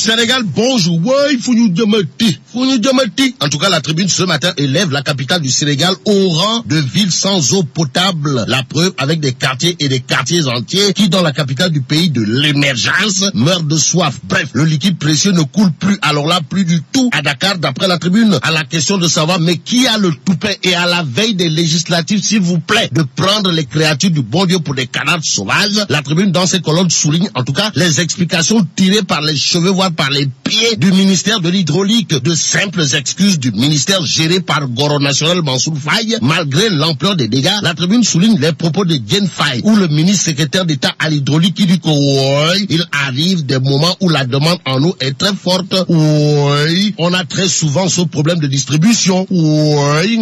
Sénégal, bonjour. Ouais, Founioudjamati. En tout cas, la tribune ce matin élève la capitale du Sénégal au rang de ville sans eau potable. La preuve avec des quartiers et des quartiers entiers qui, dans la capitale du pays de l'émergence, meurent de soif. Bref, le liquide précieux ne coule plus. Alors là, plus du tout à Dakar, d'après la tribune. À la question de savoir, mais qui a le toupet et à la veille des législatives, s'il vous plaît, de prendre les créatures du bon Dieu pour des canards sauvages, la tribune dans ses colonnes souligne en tout cas les explications tirées par les cheveux, voire par les pieds du ministère de l'hydraulique, de simples excuses du ministère géré par Goro National Mansour Faye. Malgré l'ampleur des dégâts, la tribune souligne les propos de Jen Faye, où le ministre secrétaire d'État à l'hydraulique qui dit que oui, il arrive des moments où la demande en eau est très forte. Oui, on a très souvent ce problème de distribution. Oui,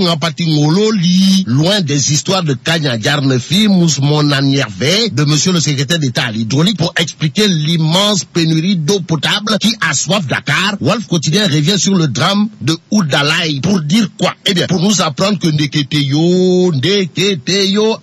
loin des histoires de Kanya Garnefi, Mousmonanière de monsieur le secrétaire d'État à l'hydraulique pour expliquer l'immense pénurie d'eau potable qui assoiffent Dakar. Wolf Quotidien revient sur le drame de Oudalaï pour dire quoi? Eh bien, pour nous apprendre que Ndeketeyo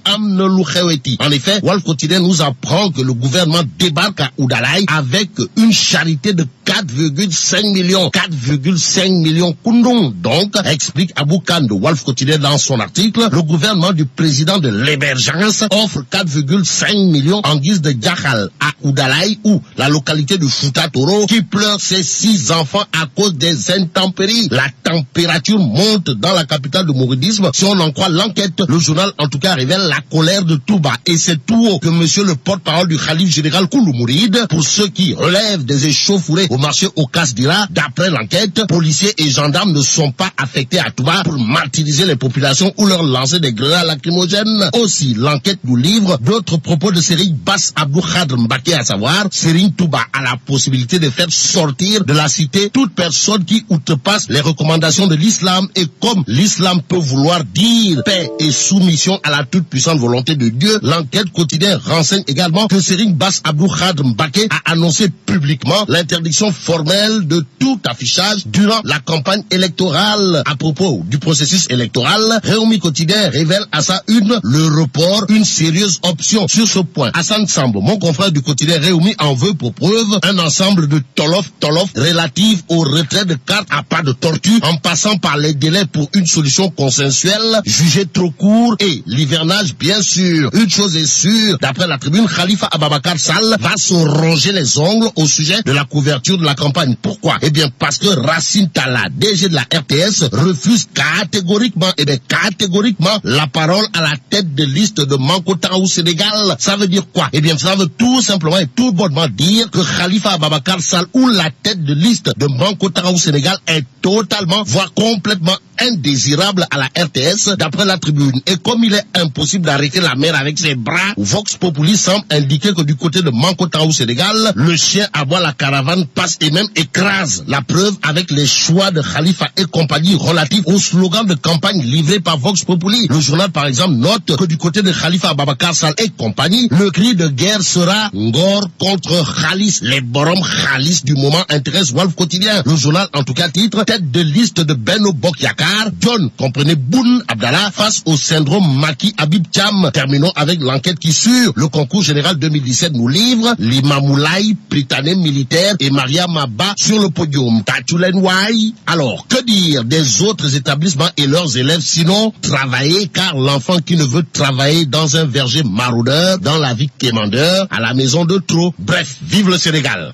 Amneloukheweti. En effet, Wolf Quotidien nous apprend que le gouvernement débarque à Oudalaï avec une charité de 4,5 millions. 4,5 millions Koundong. Donc, explique Abou Khan de Wolf Quotidien dans son article, le gouvernement du président de l'émergence offre 4,5 millions en guise de Djakhal à Oudalaï, où la localité de Fouta Toro, qui pleure ses 6 enfants à cause des intempéries. La température monte dans la capitale du mouridisme. Si on en croit l'enquête, le journal en tout cas révèle la colère de Touba. Et c'est tout haut que monsieur le porte-parole du Khalif général Koulou Mouride, pour ceux qui relèvent des échauffourées au marché Okas dira, d'après l'enquête, policiers et gendarmes ne sont pas affectés à Touba pour martyriser les populations ou leur lancer des grenades lacrymogènes. Aussi, l'enquête nous livre d'autres propos de Serigne Bass Abdou Khadr Mbacké, à savoir, Serigne Touba a la possibilité de faire sortir de la cité toute personne qui outrepasse les recommandations de l'islam, et comme l'islam peut vouloir dire paix et soumission à la toute puissante volonté de Dieu, l'enquête quotidienne renseigne également que Serigne Bass Abdou Khadr Mbacké a annoncé publiquement l'interdiction formelle de tout affichage durant la campagne électorale. À propos du processus électoral, Réumi Quotidien révèle à sa une le report, une sérieuse option. Sur ce point, Hassan Sambo, mon confrère du quotidien Réumi, en veut pour preuve un ensemble de tolof relatifs au retrait de cartes à pas de tortue, en passant par les délais pour une solution consensuelle jugée trop court et l'hivernage bien sûr. Une chose est sûre, d'après la tribune, Khalifa Ababakar Sall va se ronger les ongles au sujet de la couverture de la campagne. Pourquoi? Eh bien parce que Racine Talla, DG de la RTS, refuse catégoriquement la parole à la tête de liste de Manko Taou Sénégal. Ça veut dire quoi? Eh bien ça veut tout simplement et tout bonnement dire que Khalifa Ababakar Sall ou la tête de liste de Manko Taou Sénégal est totalement, voire complètement indésirable à la RTS, d'après la tribune. Et comme il est impossible d'arrêter la mer avec ses bras, Vox Populi semble indiquer que du côté de Manko Taou Sénégal, le chien aboie, la caravane passe et même écrase. La preuve avec les choix de Khalifa et compagnie relatifs au slogan de campagne livré par Vox Populi. Le journal par exemple note que du côté de Khalifa Ababakar Sall et compagnie, le cri de guerre sera Ngor contre Khalis. Les borom Khalis du moment intéressent Wolf Quotidien. Le journal en tout cas titre, tête de liste de Benno Bokk Yakaar, John, comprenez Boun Abdallah, face au syndrome Maki Habib Thiam. Terminons avec l'enquête qui, sur le concours général 2017, nous livre l'Imamoulaye, Pritané militaire et Maria Maba sur le podium. Tachoulenouaï. Alors, que dire des autres établissements et leurs élèves, sinon travailler, car l'enfant qui ne veut travailler dans un verger maraudeur, dans la vie quémandeur, à la maison de trop. Bref, vive le Sénégal.